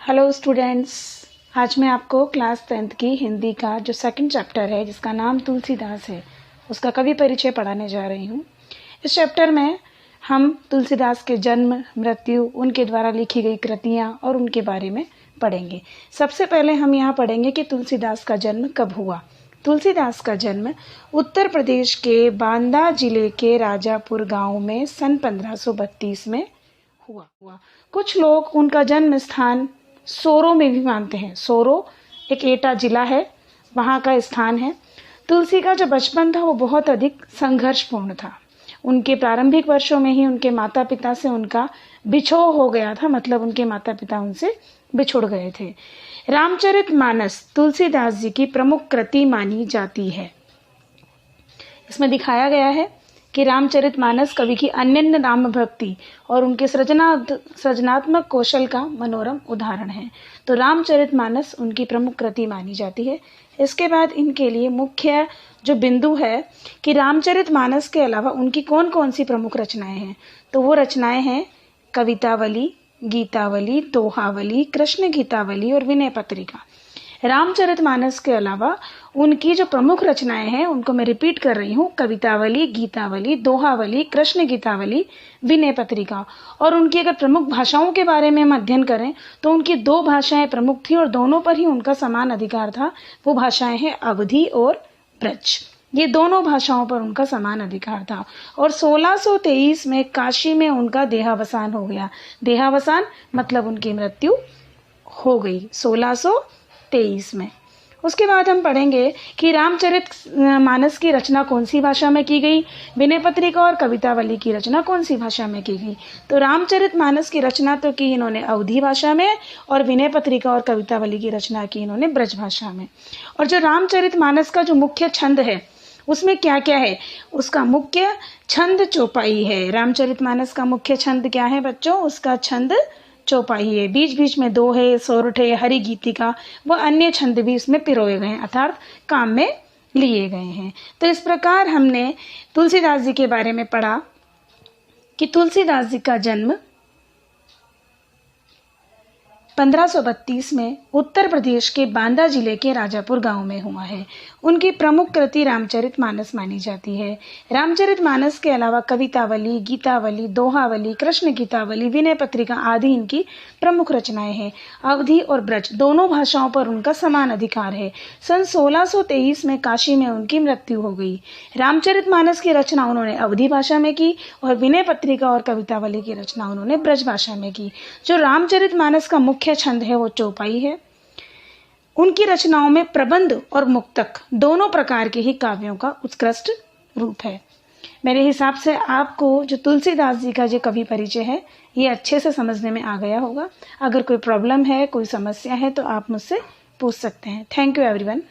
Hello students, आज मैं आपको क्लास 10th की हिंदी का जो सेकंड चैप्टर है जिसका नाम तुलसीदास है उसका कवि परिचय पढ़ाने जा रही हूँ। इस चैप्टर में हम तुलसीदास के जन्म, मृत्यु, उनके द्वारा लिखी गई कृतियाँ और उनके बारे में पढ़ेंगे। सबसे पहले हम यहाँ पढ़ेंगे कि तुलसीदास का जन्म कब हुआ। तुलसीदास का जन्म उत्तर प्रदेश के बांदा जिले के राजापुर गांव में सन 1532 में हुआ। कुछ लोग उनका जन्म स्थान सोरो में भी मानते हैं। सोरो एक एटा जिला है, वहाँ का स्थान है। तुलसी का जो बचपन था वो बहुत अधिक संघर्षपूर्ण था। उनके प्रारंभिक वर्षों में ही उनके माता पिता से उनका बिछोह हो गया था, मतलब उनके माता पिता उनसे बिछुड़ गए थे। रामचरितमानस तुलसीदास जी की प्रमुख कृति मानी जाती है। इसमें दिखाया गया है कि रामचरितमानस कवि की अनन्य राम भक्ति और उनके सृजनात्मक कौशल का मनोरम उदाहरण है। तो रामचरितमानस उनकी प्रमुख कृति मानी जाती है। इसके बाद इनके लिए मुख्य जो बिंदु है कि रामचरितमानस के अलावा उनकी कौन कौन सी प्रमुख रचनाएं हैं, तो वो रचनाएं हैं कवितावली, गीतावली, दोहावली, कृष्ण गीतावली और विनय पत्रिका। रामचरितमानस के अलावा उनकी जो प्रमुख रचनाएं हैं उनको मैं रिपीट कर रही हूँ: कवितावली, गीतावली, दोहावली, कृष्ण गीतावली, विनय पत्रिका। और उनकी अगर प्रमुख भाषाओं के बारे में हम अध्ययन करें तो उनकी दो भाषाएं प्रमुख थी और दोनों पर ही उनका समान अधिकार था। वो भाषाएं हैं अवधी और ब्रज। ये दोनों भाषाओं पर उनका समान अधिकार था। और 1623 में काशी में उनका देहावसान हो गया। देहावसान मतलब उनकी मृत्यु हो गई 1623 में। उसके बाद हम पढ़ेंगे कि रामचरितमानस की रचना कौन सी भाषा में की गई, विनय पत्रिका और कवितावली की रचना कौन सी भाषा में की गई। तो रामचरितमानस की रचना तो की इन्होंने अवधी भाषा में और विनय पत्रिका और कवितावली की रचना की इन्होंने ब्रज भाषा में। और जो रामचरितमानस का जो मुख्य छंद है उसमें क्या क्या है, उसका मुख्य छंद चौपाई है। रामचरितमानस का मुख्य छंद क्या है बच्चों? उसका छंद चौपाई है। बीच बीच में दोहे, सोरठे, हरि गीतिका व अन्य छंद भी इसमें पिरोए गए हैं, अर्थात काम में लिए गए हैं। तो इस प्रकार हमने तुलसीदास जी के बारे में पढ़ा कि तुलसीदास जी का जन्म 1532 में उत्तर प्रदेश के बांदा जिले के राजापुर गांव में हुआ है। उनकी प्रमुख कृति रामचरितमानस मानी जाती है। रामचरितमानस के अलावा कवितावली, गीतावली, दोहावली, कृष्ण गीतावली, विनय पत्रिका आदि इनकी प्रमुख रचनाएं हैं। अवधी और ब्रज दोनों भाषाओं पर उनका समान अधिकार है। सन 1623 में काशी में उनकी मृत्यु हो गई। रामचरितमानस की रचना उन्होंने अवधी भाषा में की और विनय पत्रिका और कवितावली की रचना उन्होंने ब्रज भाषा में की। जो रामचरितमानस का मुख्य छंद है वो चौपाई है। उनकी रचनाओं में प्रबंध और मुक्तक दोनों प्रकार के ही काव्यों का उत्कृष्ट रूप है। मेरे हिसाब से आपको जो तुलसीदास जी का जो कवि परिचय है ये अच्छे से समझने में आ गया होगा। अगर कोई प्रॉब्लम है, कोई समस्या है तो आप मुझसे पूछ सकते हैं। Thank you everyone.